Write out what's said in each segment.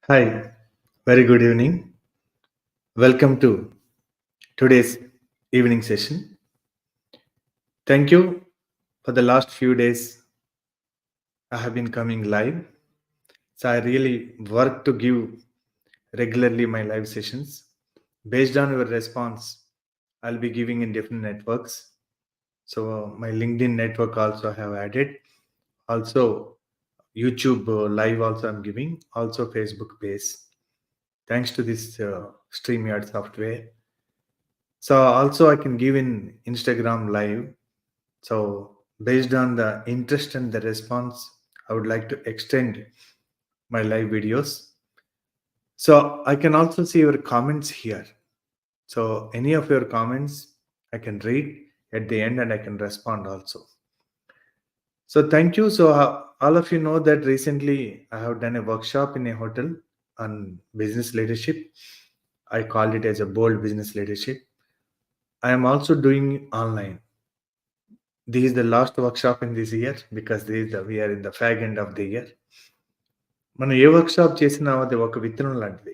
Hi, very good evening. Welcome to today's evening session. Thank you for the last few days. I have been coming live. So I really work to give regularly my live sessions. Based on your response, I'll be giving in different networks. So my LinkedIn network also I have added. Also YouTube live also I'm giving. Also Facebook page. Thanks to this StreamYard software. So also I can give in Instagram live. So based on the interest and the response, I would like to extend my live videos. So I can also see your comments here. So any of your comments I can read at the end and I can respond also. So thank you. So all of you know that recently I have done a workshop in a hotel on business leadership. I called it as a bold business leadership. I am also doing online. This is the last workshop in this year because we are in the fag end of the year. మనం ఏ workshop చేసినా అది ఒక విత్తనం లాంటిది.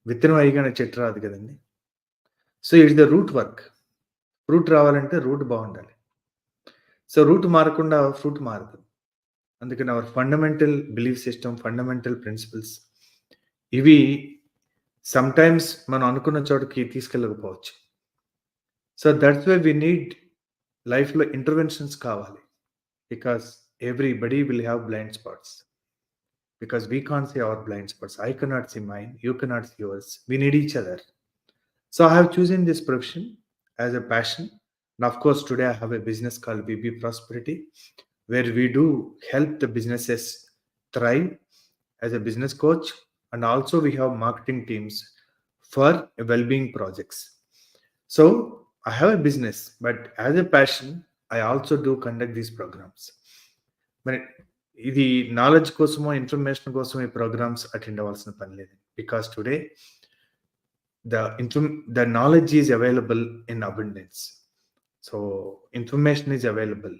విత్తనం అయ్యగానే చెట్టు రాదు కదండీ. So it's the root work. Fruit రావాలంటే రూట్ బావుండాలి. సో రూట్ మారకుండా ఫ్రూట్ మారదు. అందుకని our fundamental belief system, fundamental principles ఇవి సమ్‌టైమ్స్ మనం అనుకున్న చోటకి తీసుకెళ్ళకపోవచ్చు. So that's why we need లైఫ్‌లో ఇంటర్వెన్షన్స్ కావాలి. Because everybody will have blind spots. Because we can't see our blind spots. I cannot see mine, you cannot see yours. We need each other. So I have chosen this profession as a passion. And of course, today I have a business called BB Prosperity, where we do help the businesses thrive as a business coach. And also we have marketing teams for well-being projects. So I have a business, but as a passion, I also do conduct these programs. మరి ఇది knowledge కోసమో, information కోసమో ఈ programmes attend అవ్వాల్సిన పని లేదు. Because today the knowledge is available in abundance. So information is available.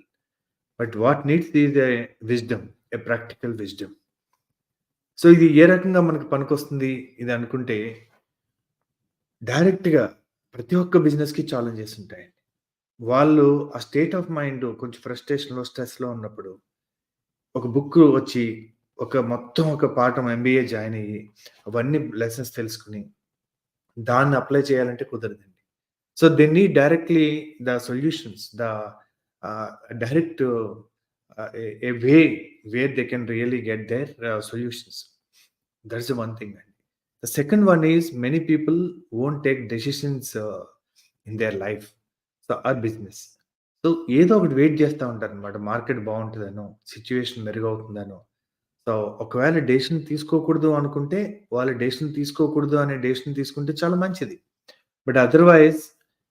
But what needs is a wisdom, a practical wisdom. So ఇది ఏ రకంగా మనకు పనికొస్తుంది ఇది అనుకుంటే, డైరెక్ట్‌గా ప్రతి ఒక్క బిజినెస్‌కి ఛాలెంజెస్ ఉంటాయండి. వాళ్ళు ఆ స్టేట్ ఆఫ్ మైండ్ కొంచెం ఫ్రస్ట్రేషన్‌లో, స్ట్రెస్‌లో ఉన్నప్పుడు ఒక బుక్ వచ్చి మొత్తం ఒక పాఠం ఎంబీఏ జాయిన్ అయ్యి అవన్నీ లెసన్స్ తెలుసుకుని దాన్ని అప్లై చేయాలంటే కుదరదండి. So they need directly the solutions, direct a way where they can really get their solutions. That's the one thing అండి. The second one is many people won't take decisions in their life. So or business. So ఏదో ఒకటి wait చేస్తా ఉంటారనమాట. Market బావుంటదనో, situation మెరుగవుతుందనో. So ఒకవేళ decision తీసుకోకూడదు అనుకుంటే, వాళ్ళు డెసిషన్ తీసుకోకూడదు అనే డెసిషన్ తీసుకుంటే చాలా మంచిది. బట్ అదర్‌వైజ్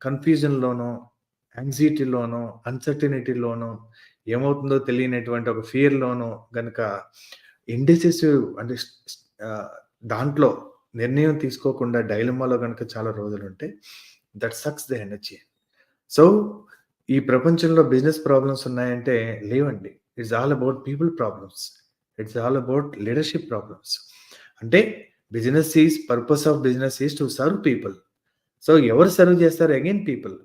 కన్‌ఫ్యూజన్‌లోనో, యాంగ్జైటీలోనో, అన్‌సర్టెనిటీలోనో, ఏమవుతుందో తెలియనటువంటి ఒక ఫియర్‌లోనో గనక ఇండెసిసివ్ అంటే ఆహ్, దాంట్లో నిర్ణయం తీసుకోకుండా డైలమాలో గనక చాలా రోజులుంటే that sucks the energy. So ఈ ప్రపంచంలో బిజినెస్ ప్రాబ్లమ్స్ ఉన్నాయంటే లేవండి. It's all about people problems. It's all about leadership problems. అంటే purpose of business is to serve people. So ఎవరు సర్వ్ చేస్తారు? Again people.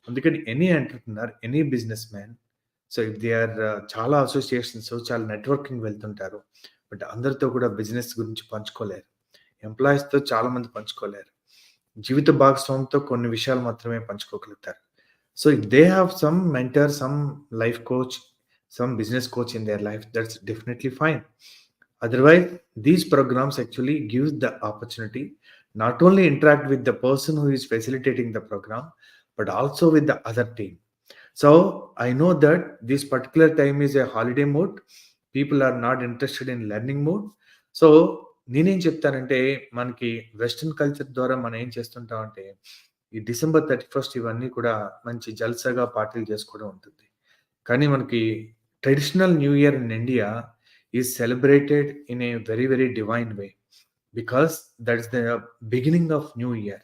అందుకని any entrepreneur, any business man, so if they are చాలా associations, చాలా networking వెళ్తుంటారు. But అందరితో కూడా business గురించి పంచుకోలేరు. ఎంప్లాయీస్‌తో చాలా మంది పంచుకోలేరు. జీవిత భాగస్వామితో కొన్ని విషయాలు మాత్రమే పంచుకోగలుగుతారు. So if they have some mentor, some life coach, some business coach in their life, that's definitely fine. Otherwise, these programs actually gives the opportunity not only interact with the person who is facilitating the program, but also with the other team. So I know that this particular time is a holiday mode. People are not interested in learning mode. So నేనేం చెప్తానంటే మనకి western culture ద్వారా మనం ఏం చేస్తుంటామంటే ఈ December 31 ఇవన్నీ కూడా మంచి జల్సాగా పార్టీలు చేసుకోవడం ఉంటుంది. కానీ మనకి traditional new year in India is celebrated in a very, very divine way. Because that is the beginning of new year.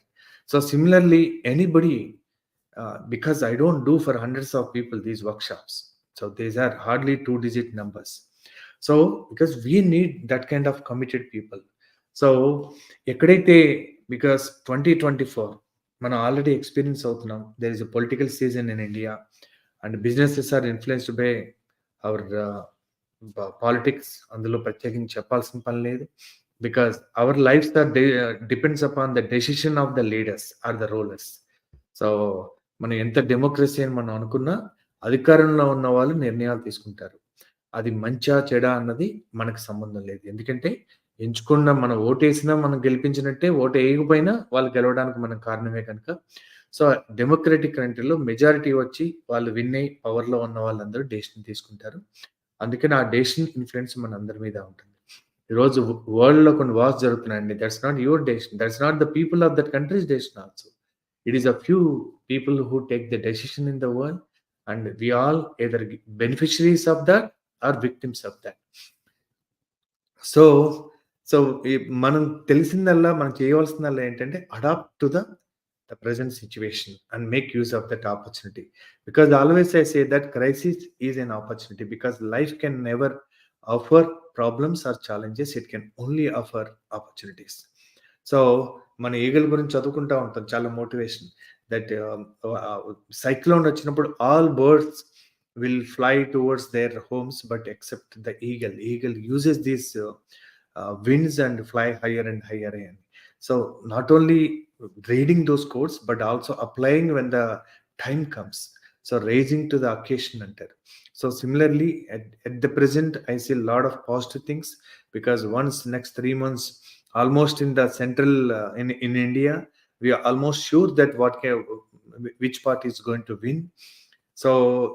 So similarly anybody because I don't do for hundreds of people these workshops. So these are hardly 2-digit numbers. So because we need that kind of committed people. So ఎక్కడైతే because 2024 మనం already experience అవుతున్నాం. There is a political season in India and businesses are influenced by our politics. అందులో ప్రత్యేకించి చెప్పాల్సిన పని లేదు. Because our lives are depends upon the decision of the leaders or the rulers. So మనం ఎంత democracy అని మనం అనుకున్నా, అధికారంలో ఉన్న వాళ్ళు నిర్ణయాలు తీసుకుంటారు. అది మంచా, చెడా అన్నది మనకు సంబంధం లేదు. ఎందుకంటే ఎంచుకున్న మనం ఓటేసినా మనం గెలిపించినట్టే, ఓటేయకపోయినా వాళ్ళు గెలవడానికి మనం కారణమే కనుక. సో, డెమోక్రటిక్ కంట్రీలో మెజారిటీ వచ్చి వాళ్ళు విన్ అయ్యి పవర్‌లో ఉన్న వాళ్ళందరూ డెసిషన్ తీసుకుంటారు. అందుకని ఆ డెసిషన్ ఇన్‌ఫ్లూయెన్స్ మనందరి మీద ఉంటుంది. ఈరోజు వరల్డ్‌లో కొన్ని వార్స్ జరుగుతున్నాయండి. That's not your decision. That's not the people of that countries decision also. It is a few people who take the decision in the world, and we all either beneficiaries of that or victims of that. So, so, మనం తెలిసిందల్లా మనం చేయవలసిందల్లా ఏంటంటే adapt to the present situation and make use of that opportunity. Because always I say that crisis is an opportunity because life can never offer problems or challenges. It can only offer opportunities. So, మన ఈగల గురించి చదువుకుంటా ఉంటాం. చాలా motivation that cyclone వచ్చినప్పుడు all birds will fly towards their homes but except the eagle. Eagle uses these winds and fly higher and higher. And so not only reading those quotes but also applying when the time comes. So raising to the occasion antaru. So similarly at the present I see a lot of positive things because once next 3 months almost in the central in India we are almost sure that which party is going to win. So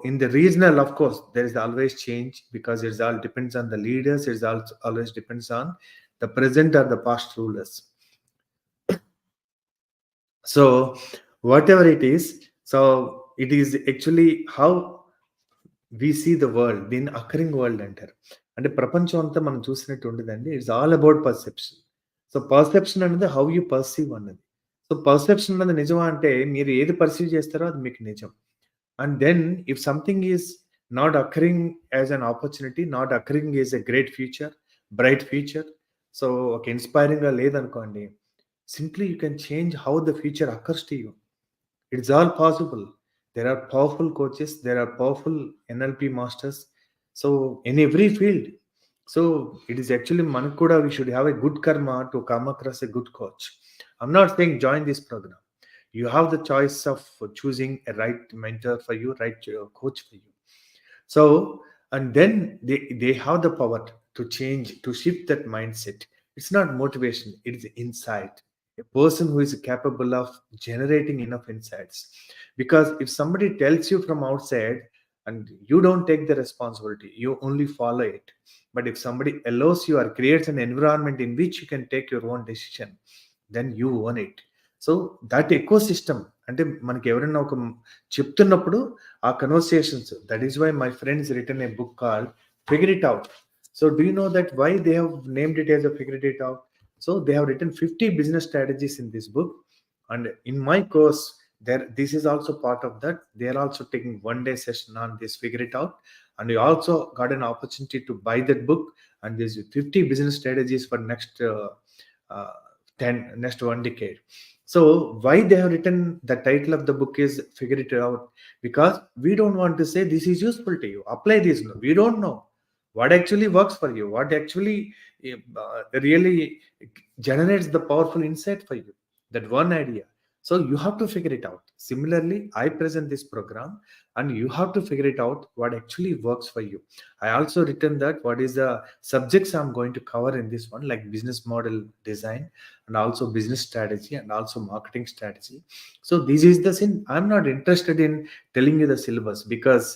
in the regional, of course, there is always change because it all depends on the leaders. It also always depends on the present or the past rulers. So whatever it is, so it is actually how we see the world, దీన్ని occurring world అంటారు. అంటే ప్రపంచం అంతా మనం చూసినట్టు ఉండదండి. It's all about perception. So perception అనేది how you perceive అన్నది. సో పర్సెప్షన్ అన్నది నిజమా అంటే మీరు ఏది పర్సీవ్ చేస్తారో అది మీకు నిజం. And then if something is not occurring as an opportunity, not occurring as a great future, bright future, so okay, inspiring గా లేదనుకోండి, simply you can change how the future occurs to you. It's all possible. There are powerful coaches, there are powerful NLP masters, so in every field. So it is actually manaku kuda we should have a good karma to come across a good coach. I'm not saying join this program. You have the choice of choosing a right mentor for you, right coach for you. So and then they have the power to change, to shift that mindset. It's not motivation, it is insight. A person who is capable of generating enough insights, because if somebody tells you from outside and you don't take the responsibility, you only follow it. But if somebody allows you or creates an environment in which you can take your own decision, then you own it. So that ecosystem అంటే మనకి ఎవరైనా ఒక చెప్తున్నప్పుడు ఆ conversations, that is why my friends written a book called figure it out. So do you know that why they have named it as a figure it out? So they have written 50 business strategies in this book, and in my course there this is also part of that. They are also taking one day session on this figure it out, and you also got an opportunity to buy that book, and there's 50 business strategies for next uh, 10 next 1 decade. So why they have written the title of the book is figure it out, because we don't want to say this is useful to you, apply this. No, we don't know what actually works for you, what actually really generates the powerful insight for you, that one idea. So you have to figure it out. Similarly, I present this program and you have to figure it out what actually works for you. I also written that what is the subjects I'm going to cover in this one, like business model design and also business strategy and also marketing strategy. So this is the sin. I'm not interested in telling you the syllabus, because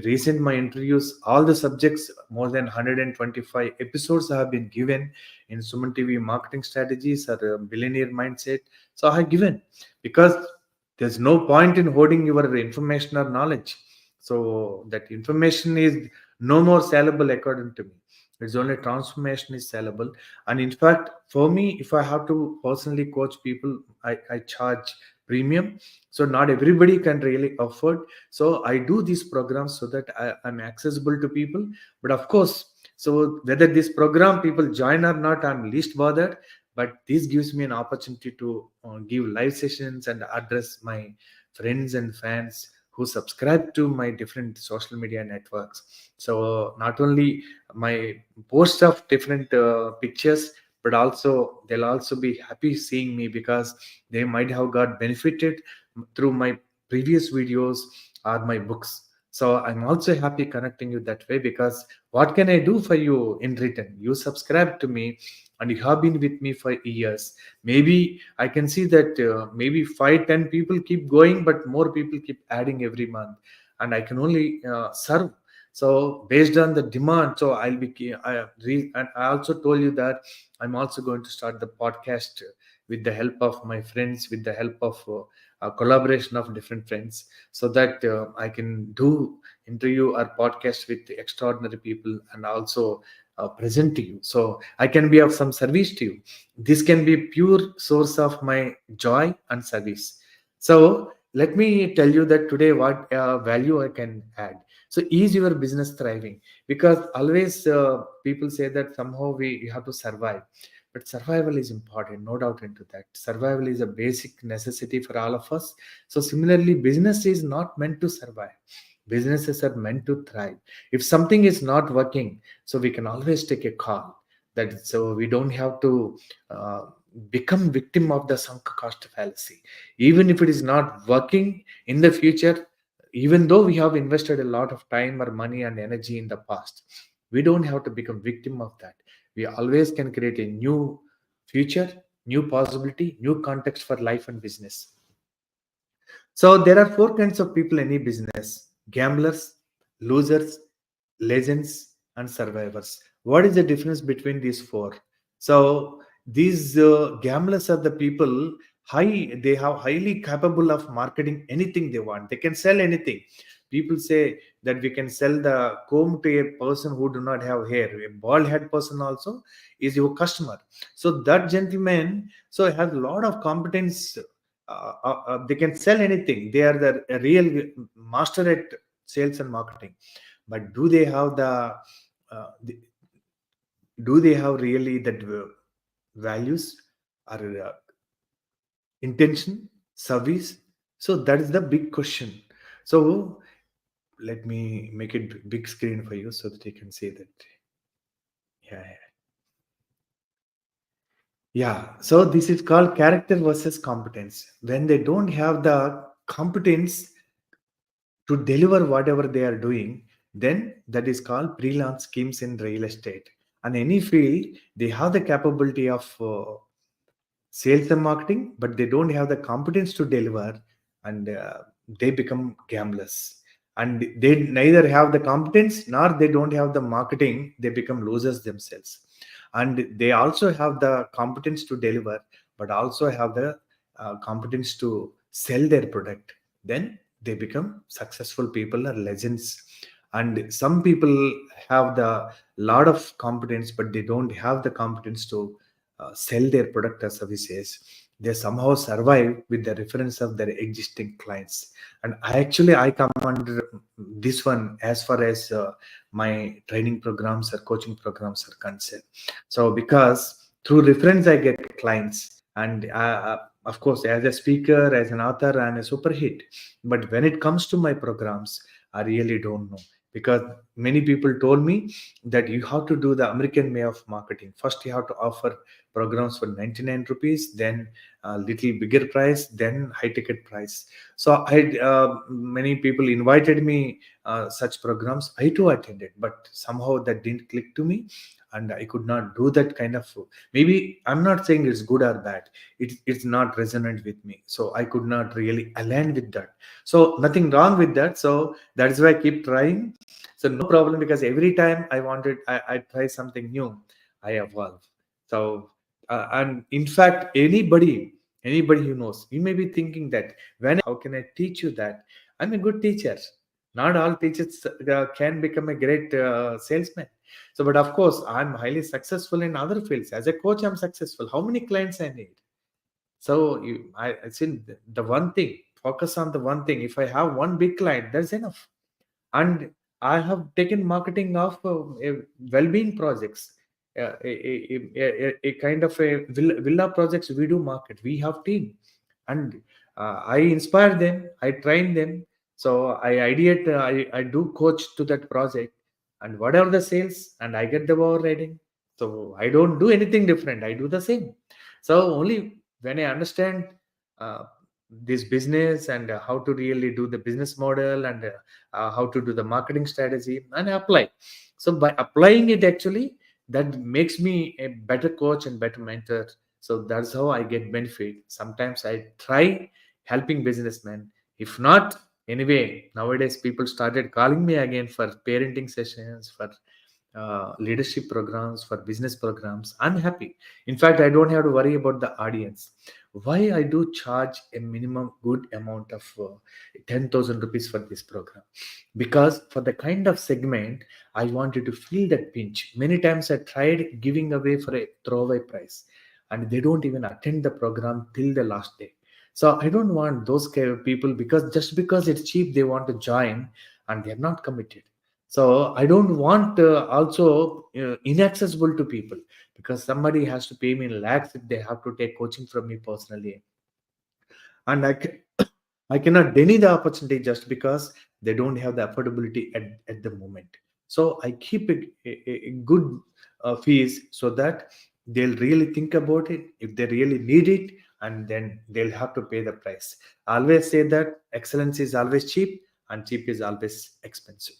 recent my interviews, all the subjects, more than 125 episodes have been given in Suman TV marketing strategies or billionaire mindset. So I have given, because there's no point in hoarding your information or knowledge. So that information is no more sellable according to me. It's only transformation is sellable. And in fact, for me, if I have to personally coach people, I charge premium. So not everybody can really afford. So I do these programs so that I'm accessible to people. But of course, so whether this program people join or not, I'm least bothered. but this gives me an opportunity to give live sessions and address my friends and fans who subscribe to my different social media networks. So not only my post of different pictures, but also they'll also be happy seeing me because they might have got benefited through my previous videos or my books. So I'm also happy connecting you that way, because what can I do for you in return? You subscribe to me and you have been with me for years. Maybe I can see that maybe 5, 10 people keep going, but more people keep adding every month, and I can only serve. So based on the demand, so and I also told you that I'm also going to start the podcast with the help of my friends, with the help of a collaboration of different friends, so that I can do interview or podcast with extraordinary people and also present to you, so I can be of some service to you. This can be pure source of my joy and service. So let me tell you that today what value I can add. So is your business thriving? Because always people say that somehow we have to survive, but survival is important, no doubt into that. Survival is a basic necessity for all of us. So similarly, business is not meant to survive. Businesses are meant to thrive. If something is not working, so we can always take a call. That so we don't have to uh, become victim of the sunk cost fallacy. Even if it is not working in the future, even though we have invested a lot of time or money and energy in the past, we don't have to become victim of that. We always can create a new future, new possibility, new context for life and business. So there are four kinds of people in any business: gamblers, losers, legends, and survivors. What is the difference between these four? So these gamblers are the people they have highly capable of marketing anything they want. They can sell anything. People say that we can sell the comb to a person who do not have hair. A bald head person also is your customer. So that gentleman so has a lot of competence. They can sell anything. They are the real master at sales and marketing. But uh, the- do they have really that values or intention, service? So that is the big question. So let me make it big screen for you so that you can see that. Yeah, yeah. Yeah. So this is called character versus competence. When they don't have the competence to deliver whatever they are doing, then that is called freelance schemes in real estate. And any field, they have the capability of sales and marketing, but they don't have the competence to deliver, and they become gamblers. And they neither have the competence nor they don't have the marketing, they become losers themselves. And they also have the competence to deliver, but also have the competence to sell their product. Then they become successful people or legends. And some people have the lot of competence, but they don't have the competence to sell their product or services. They somehow survive with the reference of their existing clients. And I come under this one as far as my training programs or coaching programs are concerned. So because through reference I get clients, and of course as a speaker, as an author, I'm a super hit. But when it comes to my programs, I really don't know, because many people told me that you have to do the American way of marketing. First, you have to offer programs for 99 rupees, then a little bigger price, then high ticket price. So many people invited me such programs. I too attended, but somehow that didn't click to me, and I could not do that kind of. Maybe I'm not saying it's good or bad. It's not resonant with me, so I could not really align with that. So nothing wrong with that. So that's why I keep trying. So no problem, because every time I try something new, I evolve. So and in fact, anybody who knows, you may be thinking that how can I teach you that? I'm a good teacher. Not all teachers can become a great salesman. So, but of course, I'm highly successful in other fields. As a coach, I'm successful. How many clients I need? So I think the one thing, focus on the one thing. If I have one big client, that's enough. And I have taken marketing of well-being projects. a kind of a villa projects we do market. We have team, and I inspire them, I train them. So I ideate, I do coach to that project, and whatever the sales, and I get the overriding. So I don't do anything different. I do the same. So only when I understand uh, this business and how to really do the business model, and how to do the marketing strategy, and apply. So by applying it, actually, that makes me a better coach and better mentor. So that's how I get benefit. Sometimes I try helping businessmen. If not, anyway, nowadays people started calling me again for parenting sessions, for leadership programs, for business programs. I'm happy. In fact, I don't have to worry about the audience. Why I do charge a minimum good amount of 10,000 rupees for this program? Because for the kind of segment, I wanted to feel that pinch. Many times I tried giving away for a throwaway price, and they don't even attend the program till the last day. So I don't want those kind of people, because just because it's cheap, they want to join and they're not committed. So I don't want also inaccessible to people, because somebody has to pay me lakhs if they have to take coaching from me personally, and I cannot deny the opportunity just because they don't have the affordability at the moment. So I keep a good fees, so that they'll really think about it if they really need it, and then they'll have to pay the price. I always say that excellence is always cheap, and cheap is always expensive.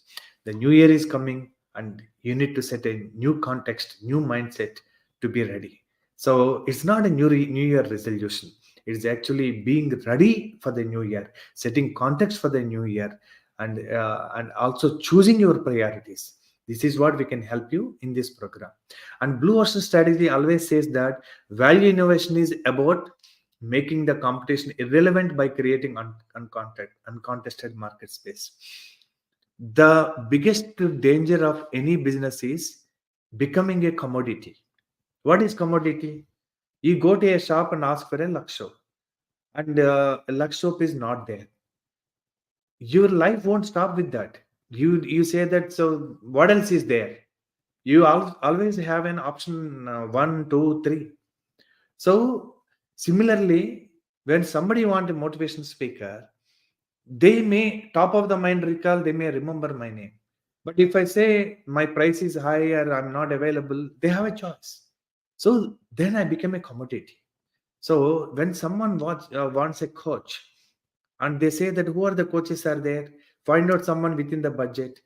The new year is coming, and you need to set a new context, new mindset to be ready. So it's not a new year resolution. It's actually being ready for the new year, setting context for the new year, and also choosing your priorities. This is what we can help you in this program. And Blue Ocean Strategy always says that value innovation is about making the competition irrelevant by creating uncontested market space. The biggest danger of any business is becoming a commodity. What is commodity? You go to a shop and ask for a Lux soap, and Lux soap is not there. Your life won't stop with that. You say that. So what else is there? You always have an option, one, two, three. So similarly, when somebody want a motivation speaker, they may top of the mind recall, they may remember my name. But if I say my price is high or I'm not available, they have a choice. So then I become a commodity. So when someone wants a coach, and they say that who are the coaches are there, find out someone within the budget.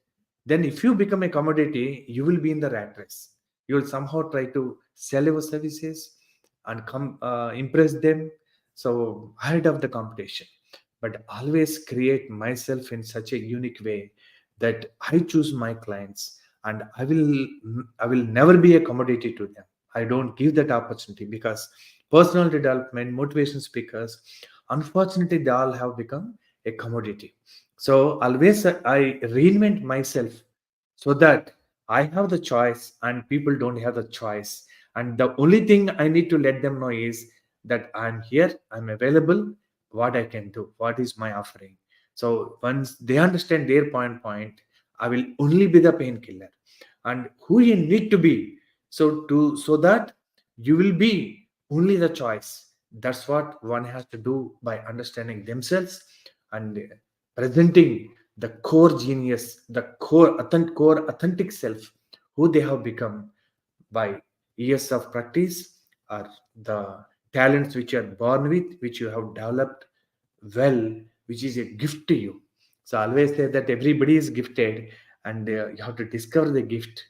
Then if you become a commodity, you will be in the rat race. You will somehow try to sell your services and come impress them, so ahead of the competition. But always create myself in such a unique way that I choose my clients, and I will never be a commodity to them. I don't give that opportunity, because personal development, motivation speakers, unfortunately, they all have become a commodity. So always I reinvent myself, so that I have the choice and people don't have the choice. And the only thing I need to let them know is that I'm here, I'm available, what I can do, what is my offering. So once they understand their point, I will only be the painkiller. And who you need to be, so that you will be only the choice. That's what one has to do, by understanding themselves and presenting the core genius, the core authentic self, who they have become by years of practice, or the talents which you are born with, which you have developed well, which is a gift to you. So I always say that everybody is gifted, and you have to discover the gift,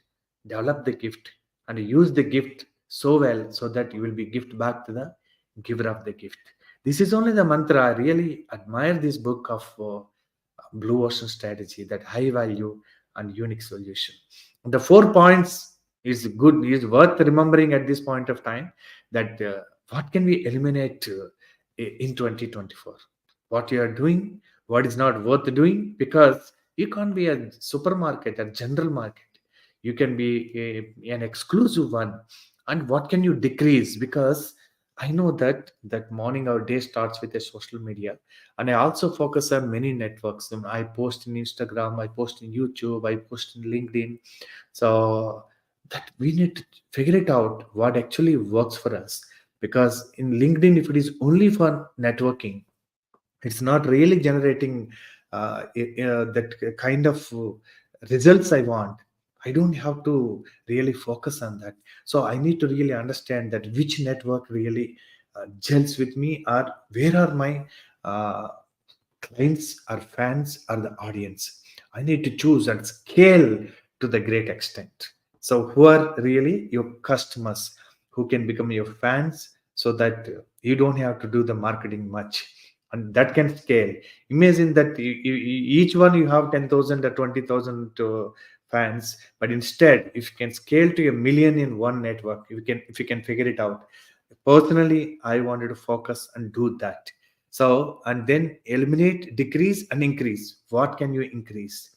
develop the gift, and use the gift so well, so that you will be gift back to the giver of the gift. This is only the mantra. I really admire this book of Blue Ocean Strategy, that high value and unique solution. The 4 points is good, is worth remembering at this point of time, that what can we eliminate in 2024? What you are doing, what is not worth doing, because you can't be a supermarket, a general market. You can be an exclusive one. And what can you decrease? Because I know that morning our day starts with a social media, and I also focus on many networks. I post in Instagram, I post in YouTube, I post in LinkedIn. So that we need to figure it out what actually works for us. Because in LinkedIn, if it is only for networking, it's not really generating that kind of results I want. I don't have to really focus on that. So I need to really understand that which network really gels with me, or where are my uh, clients or fans or the audience. I need to choose and scale to the great extent. So, who are really your customers who can become your fans, so that you don't have to do the marketing much, and that can scale. Imagine that each one you have 10,000 or 20,000 fans, but instead, if you can scale to a million in one network, if you can figure it out. Personally, I wanted to focus and do that. So, and then eliminate, decrease, and increase. What can you increase?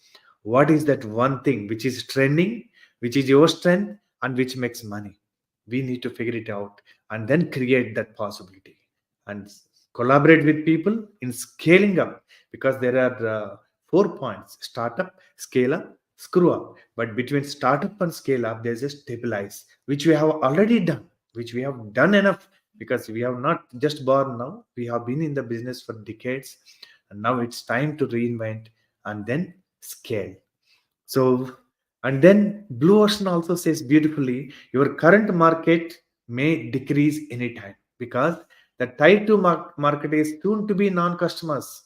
What is that one thing which is trending, which is your strength, and which makes money? We need to figure it out and then create that possibility and collaborate with people in scaling up, because there are 4 points: startup, scale up, screw up. But between startup and scale up, there's a stabilize, which we have already done, which we have done enough, because we have not just born now, we have been in the business for decades, and now it's time to reinvent and then scale. So, and then Blue Ocean also says beautifully, your current market may decrease anytime, because the tied to market is soon to be non-customers.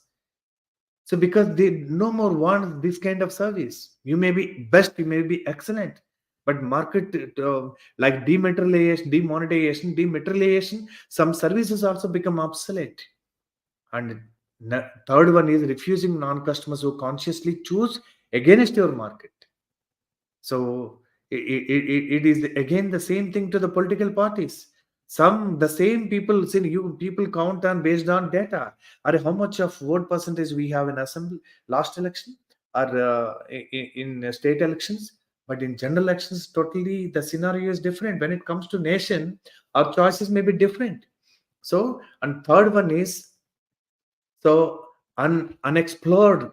So because they no more want this kind of service. You may be best, you may be excellent, but market like dematerialization, some services also become obsolete. And third one is refusing non-customers who consciously choose against your market. So it is again the same thing to the political parties. Some the same people say you people count on based on data. Or how much of vote percentage we have in assembly last election, or in state elections. But in general elections, totally the scenario is different. When it comes to nation, our choices may be different. So, and third one is, so unexplored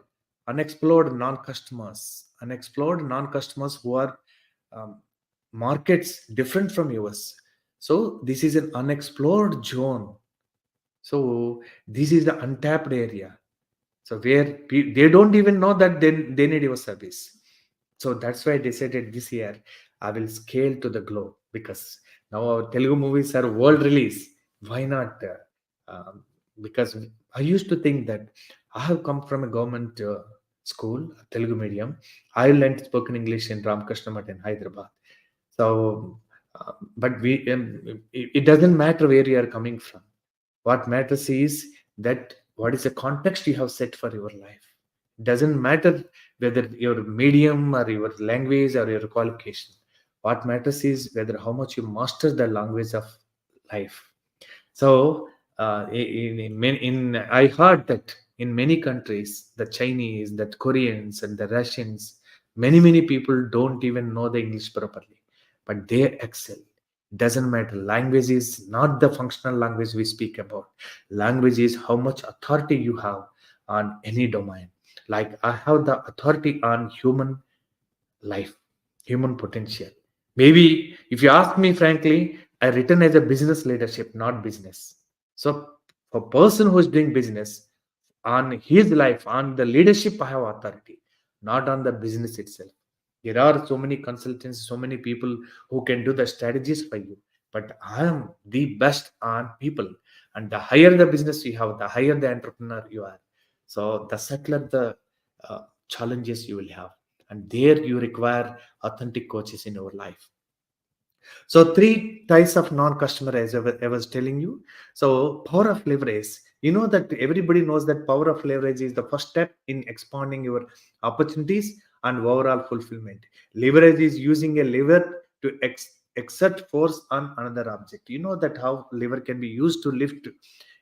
non-customers who are um, markets different from yours. So this is an unexplored zone. So this is the untapped area. So where they don't even know that they need your service. So that's why I decided this year I will scale to the globe, because now our Telugu movies are world release. Why not? Because I used to think that I have come from a government school, Telugu medium. I learned spoken English in Ramakrishna Math in Hyderabad. So, but it doesn't matter where you are coming from. What matters is that what is the context you have set for your life. Doesn't matter whether your medium or your language or your qualification. What matters is whether how much you master the language of life. So, I heard that in many countries, the Chinese, the Koreans, and the Russians, many people don't even know the English properly, but they excel. Doesn't matter. Language is not the functional language we speak about. Language is how much authority you have on any domain. Like I have the authority on human life, human potential. Maybe if you ask me frankly, I written as a business leadership, not business. So for person who is doing business, on his life, on the leadership, I have authority, not on the business itself. There are so many consultants, so many people who can do the strategies for you. But I am the best on people. And the higher the business you have, the higher the entrepreneur you are. So the subtler the challenges you will have. And there you require authentic coaches in your life. So three types of non-customer, as I was telling you. So power of leverage. You know that everybody knows that power of leverage is the first step in expanding your opportunities and overall fulfillment. Leverage is using a lever to exert force on another object. You know that how lever can be used to lift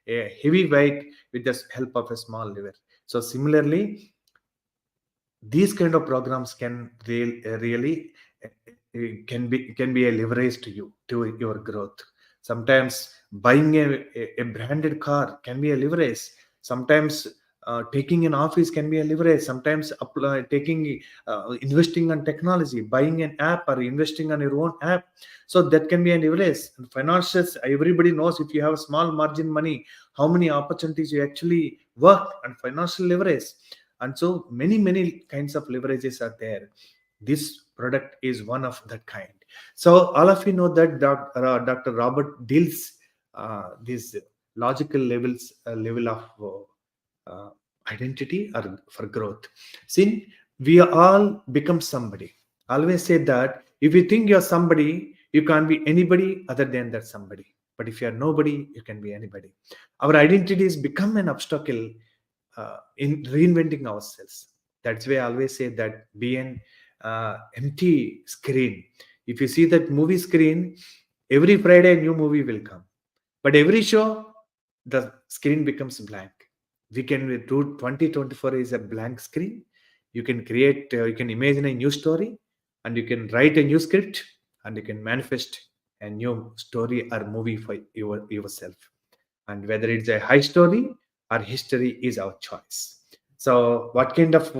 a heavy weight with the help of a small lever. So similarly, these kind of programs can really can be a leverage to you to your growth. Sometimes buying a branded car can be a leverage. Sometimes Taking an office can be a leverage. Sometimes taking investing on technology, buying an app or investing on your own app, so that can be a leverage. And financials, everybody knows, if you have a small margin money, how many opportunities you actually work, and financial leverage. And so many kinds of leverages are there. This product is one of that kind. So all of you know that Dr. Robert deals these logical level of identity or for growth. See, we all become somebody. I always say that if you think you're somebody, you can't be anybody other than that somebody. But if you're nobody, you can be anybody. Our identities become an obstacle in reinventing ourselves. That's why I always say that be an empty screen. If you see that movie screen, every Friday a new movie will come, but every show the screen becomes blank. We can do 2024 is a blank screen. You can create, you can imagine a new story, and you can write a new script, and you can manifest a new story or movie for yourself. And whether it's a high story or history is our choice. So what kind of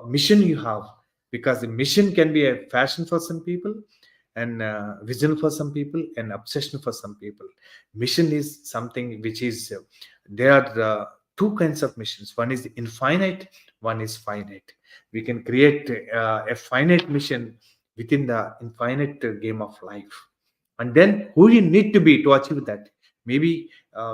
mission you have, because the mission can be a fashion for some people, and vision for some people, and obsession for some people. Mission is something which is there are two kinds of missions. One is infinite, one is finite. We can create a finite mission within the infinite game of life. And then who you need to be to achieve that. Maybe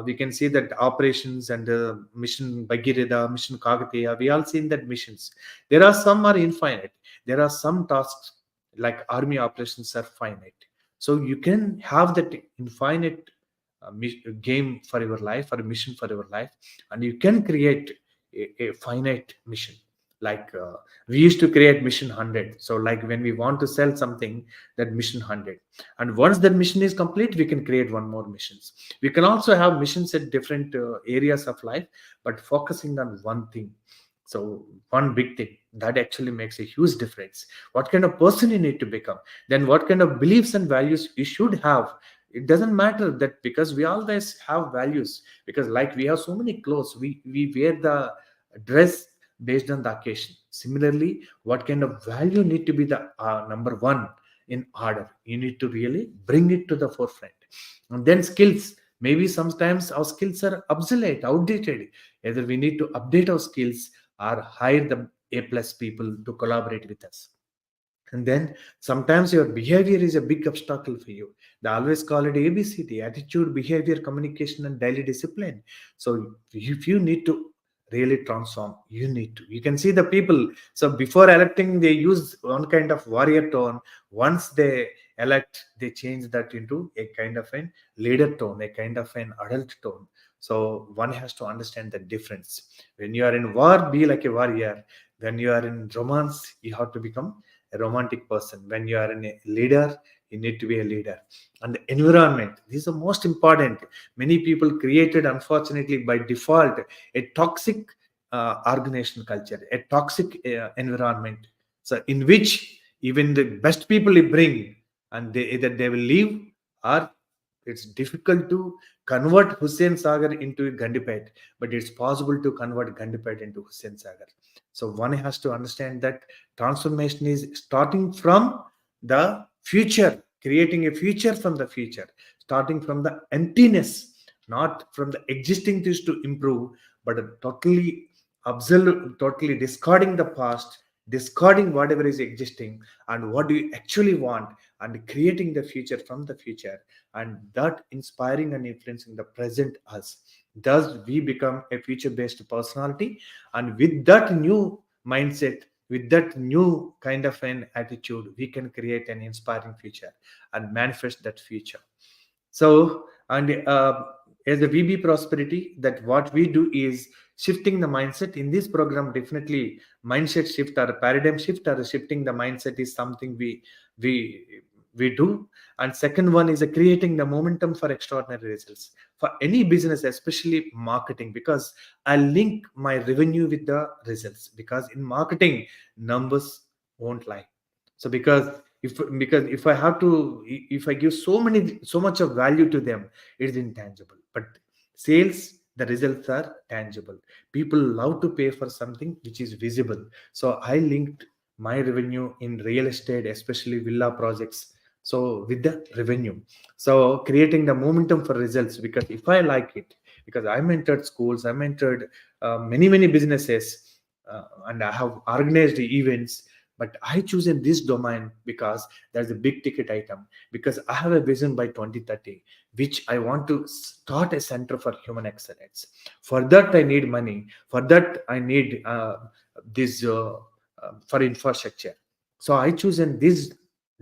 we can see that operations and mission Bhagirath, mission Kakatiya, we all seen that missions. There are some are infinite. There are some tasks like army operations are finite. So you can have that infinite game for your life, or a mission for your life, and you can create a finite mission. Like we used to create mission 100. So like when we want to sell something, that mission 100, and once that mission is complete, we can create one more missions. We can also have missions at different areas of life, but focusing on one thing. So one big thing that actually makes a huge difference. What kind of person you need to become, then what kind of beliefs and values you should have. It doesn't matter that, because we always have values, because like we have so many clothes, we wear the dress based on the occasion. Similarly, what kind of value need to be the number one in order, you need to really bring it to the forefront. And then skills, maybe sometimes our skills are obsolete, outdated. Either we need to update our skills or hire the A plus people to collaborate with us. And then sometimes your behavior is a big obstacle for you. They always call it ABCD: attitude, behavior, communication, and daily discipline. So if you need to really transform, you need to. You can see the people. So before electing, they use one kind of warrior tone. Once they elect, they change that into a kind of an leader tone, a kind of an adult tone. So one has to understand the difference. When you are in war, be like a warrior. When you are in romance, you have to become a romantic person. When you are a leader, you need to be a leader. And the environment, these are most important. Many people created, unfortunately, by default, a toxic organizational culture, a toxic environment, so in which even the best people you bring, and they either they will leave, or it's difficult to convert Hussain Sagar into Gandipet, but it's possible to convert Gandipet into Hussain Sagar. So one has to understand that transformation is starting from the future, creating a future from the future, starting from the emptiness, not from the existing things to improve, but totally totally discarding the past, discarding whatever is existing, and what do you actually want, and creating the future from the future, and that inspiring and influencing the present us. Thus we become a future based personality, and with that new mindset, with that new kind of an attitude, we can create an inspiring future and manifest that future. So, and as a VB Prosperity, that what we do is shifting the mindset. In this program, definitely mindset shift or paradigm shift or shifting the mindset is something we we do. And second one is creating the momentum for extraordinary results for any business, especially marketing, because I link my revenue with the results, because in marketing numbers won't lie. So because if I have to, if I give so much of value to them, it is intangible. But sales, the results are tangible. People love to pay for something which is visible. So I linked my revenue in real estate, especially villa projects, so with the revenue, so creating the momentum for results. Because if I like it, because I mentored schools, I mentored many businesses, and I have organized events, but I chosen this domain because there's a big ticket item, because I have a vision by 2030 which I want to start a center for human excellence. For that I need money, for that I need this for infrastructure. So I chosen this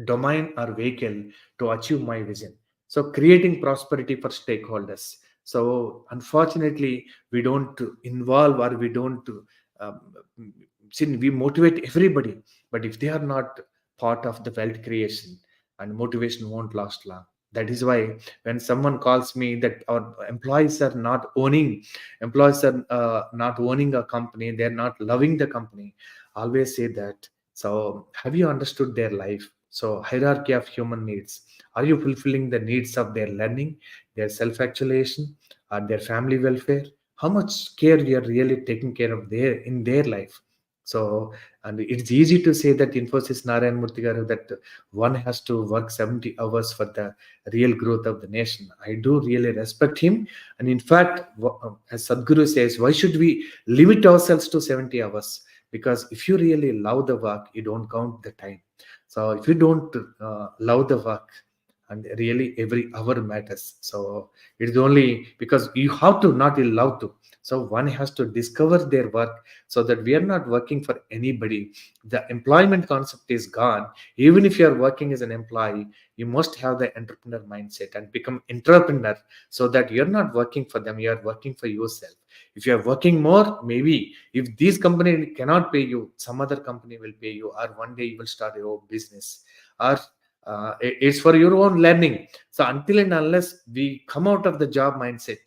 domain or vehicle to achieve my vision. So creating prosperity for stakeholders. So unfortunately, we don't involve, or we don't um, see, we motivate everybody, but if they are not part of the wealth creation, and motivation won't last long. That is why when someone calls me that our employees are not owning a company, they're not loving the company, always say that. So have you understood their life? So hierarchy of human needs. Are you fulfilling the needs of their learning, their self-actualization, or their family welfare? How much care you are really taking care of their in their life? So, and it's easy to say that Infosys Narayan Murthy garu, that one has to work 70 hours for the real growth of the nation. I do really respect him. And in fact, as Sadhguru says, why should we limit ourselves to 70 hours? Because if you really love the work, you don't count the time. So if you don't love the work, and really every hour matters. So it is only because you have to, not you love to. So one has to discover their work, so that we are not working for anybody. The employment concept is gone. Even if you are working as an employee, you must have the entrepreneur mindset and become entrepreneur, so that you're not working for them, you are working for yourself. If you are working more, maybe if this company cannot pay you, some other company will pay you, or one day you will start your own business, or it's for your own learning. So until and unless we come out of the job mindset,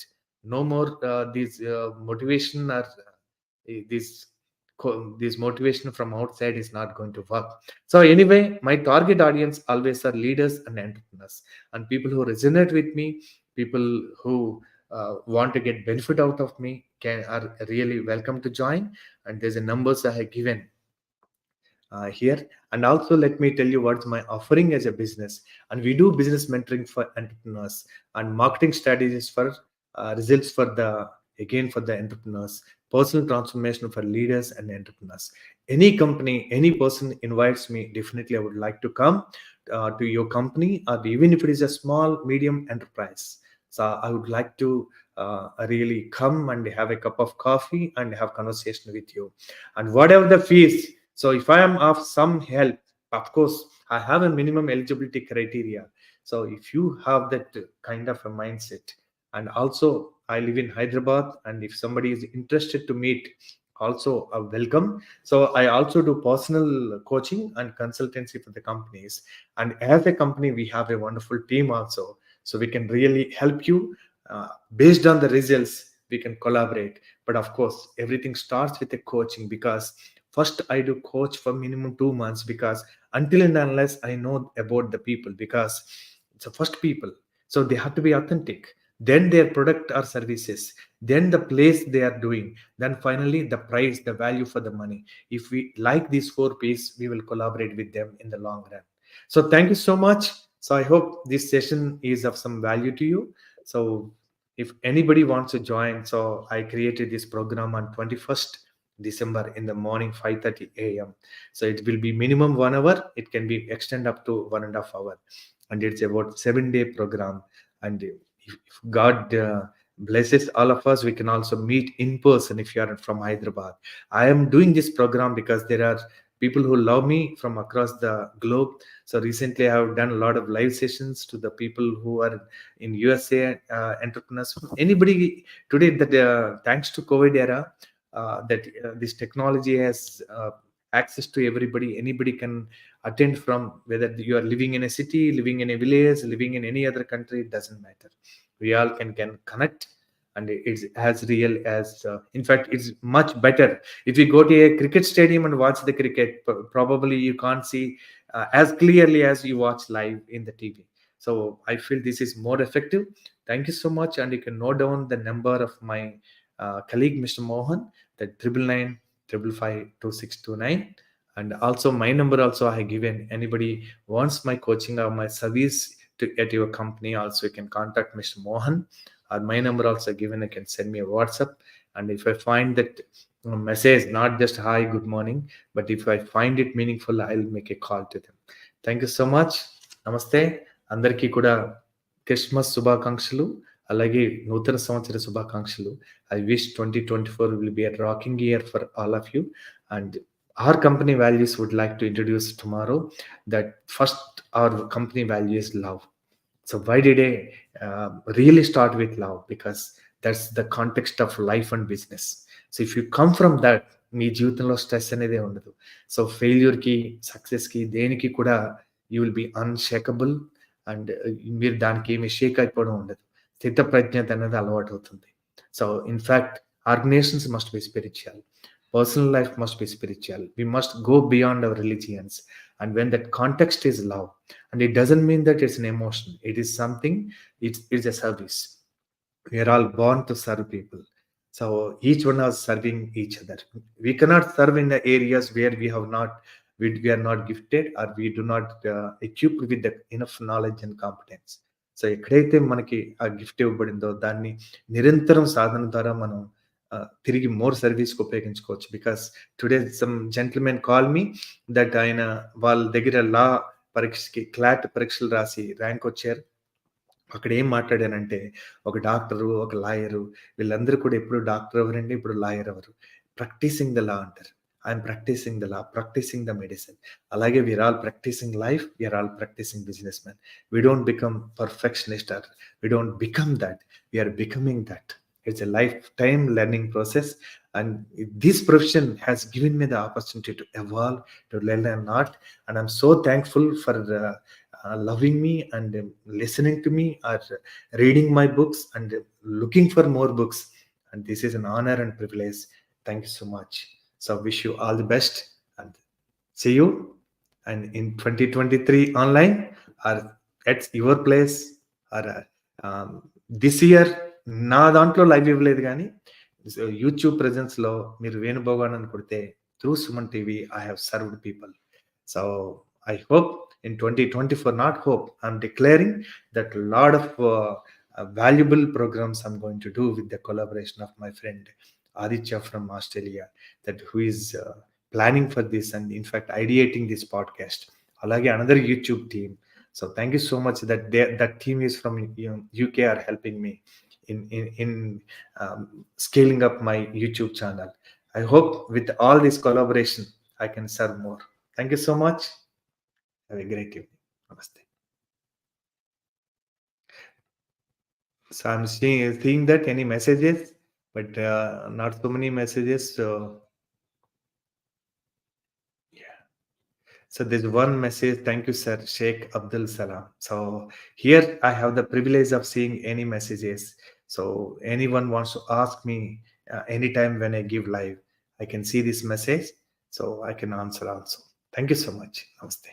no more these motivation, or this this motivation from outside is not going to work. So anyway, my target audience always are leaders and entrepreneurs, and people who resonate with me, people who want to get benefit out of me, can are really welcome to join. And there's a numbers I have given here. And also, let me tell you what's my offering as a business. And we do business mentoring for entrepreneurs, and marketing strategies for results for the, again, for the entrepreneurs, personal transformation for leaders and entrepreneurs. Any company, any person invites me, definitely I would like to come to your company, or even if it is a small medium enterprise. So I would like to really come and have a cup of coffee and have conversation with you. And whatever the fees, so if I am of some help, of course, I have a minimum eligibility criteria. So if you have that kind of a mindset, and also I live in Hyderabad, and if somebody is interested to meet, also welcome. So I also do personal coaching and consultancy for the companies. And as a company, we have a wonderful team also. So we can really help you based on the results. We can collaborate. But of course, everything starts with a coaching, because first I do coach for minimum 2 months, because until and unless I know about the people, because it's the first people, so they have to be authentic, then their product or services, then the place they are doing, then finally the price, the value for the money. If we like these 4 P's, we will collaborate with them in the long run. So thank you so much. So I hope this session is of some value to you. So if anybody wants to join, so I created this program on 21st December in the morning, 5:30 a.m. So it will be minimum 1 hour. It can be extend up to 1.5 hours, and it's about 7-day program. And if God blesses all of us, we can also meet in person if you are from Hyderabad. I am doing this program because there are people who love me from across the globe. So recently, I have done a lot of live sessions to the people who are in USA, entrepreneurs. Anybody today that thanks to COVID era, that this technology has access to everybody. Anybody can attend, from whether you are living in a city, living in a village, living in any other country, it doesn't matter. We all can connect, and it's as real as in fact it's much better. If you go to a cricket stadium and watch the cricket, probably you can't see as clearly as you watch live in the TV. So I feel this is more effective. Thank you so much. And you can note down the number of my colleague, Mr. Mohan, that 999 and also my number also I have given. Anybody wants my coaching or my service at your company, also you can contact Mr. Mohan, or my number also given. You can send me a WhatsApp, and if I find that message not just hi good morning, but if I find it meaningful, I'll make a call to them. Thank you so much. Namaste. అందరికీ కూడా Christmas శుభాకాంక్షలు, అలాగే నూతన సంవత్సర శుభాకాంక్షలు. I wish 2024 will be a rocking year for all of you. And our company values would like to introduce tomorrow that first our company value is love. So why did I really start with love? Because that's the context of life and business. So if you come from that, మీ జీవితంలో stress అనేది ఉండదు. So ఫెయిల్యూర్కి, సక్సెస్కి, దేనికి కూడా you will be unshakeable. And మీరు దానికి ఏమి షేక్ అయిపోవడం ఉండదు. స్థిత ప్రజ్ఞత అనేది అలవాటు అవుతుంది. So in fact organisations must be spiritual, personal life must be spiritual. We must go beyond our religions. And when that context is love, and it doesn't mean that it's an emotion, it is something, it's a service. We are all born to serve people. So each one is serving each other. We cannot serve in the areas where we are not gifted, or we do not equipped with the enough knowledge and competence. So ఎక్కడైతే మనకి ఆ gift ఇవ్వబడిందో దాన్ని నిరంతరం సాధన ద్వారా మనం తిరిగి more సర్వీస్కి ఉపయోగించుకోవచ్చు. Because today some gentlemen call me that ఆయన వాళ్ళ దగ్గర లా పరీక్షకి క్లాట్ పరీక్షలు రాసి ర్యాంక్ వచ్చారు. అక్కడ ఏం మాట్లాడానంటే, ఒక డాక్టరు, ఒక లాయరు, వీళ్ళందరూ కూడా ఎప్పుడు డాక్టర్ ఎవరండి, ఇప్పుడు లాయర్ ఎవరు, ప్రాక్టీసింగ్ ద లా అంటారు. I'm practicing the law, practicing the medicine. అలాగే we're all practicing life, we're all practicing business man. We don't become perfectionist, or we don't become that, we're becoming that. It's a lifetime learning process, and this profession has given me the opportunity to evolve, to learn a lot, and I'm so thankful for loving me and listening to me, or reading my books and looking for more books. And this is an honor and privilege. Thank you so much. So wish you all the best, and see you and in 2023 online, or at your place, or this year. నా దాంట్లో live ఇవ్వలేదు, కానీ YouTube ప్రెజెన్స్లో మీరు వేణు భగవాన్ అని కొడితే through Suman TV I have served people. So I hope in 2024, not hope, I'm declaring that a lot of valuable programs I'm going to do with the collaboration of my friend Aditya from Australia, that who is planning for this and in fact ideating this podcast. Alage another YouTube team. So thank you so much that team is from UK are helping me in scaling up my YouTube channel. I hope with all this collaboration I can serve more. Thank you so much. Have a great evening. Namaste. So I'm seeing that any messages, but not so many messages. So yeah. So there's one message. Thank you, sir, Sheikh Abdul Salam. So here I have the privilege of seeing any messages. So anyone wants to ask me anytime when I give live, I can see this message, so I can answer also. Thank you so much. Namaste.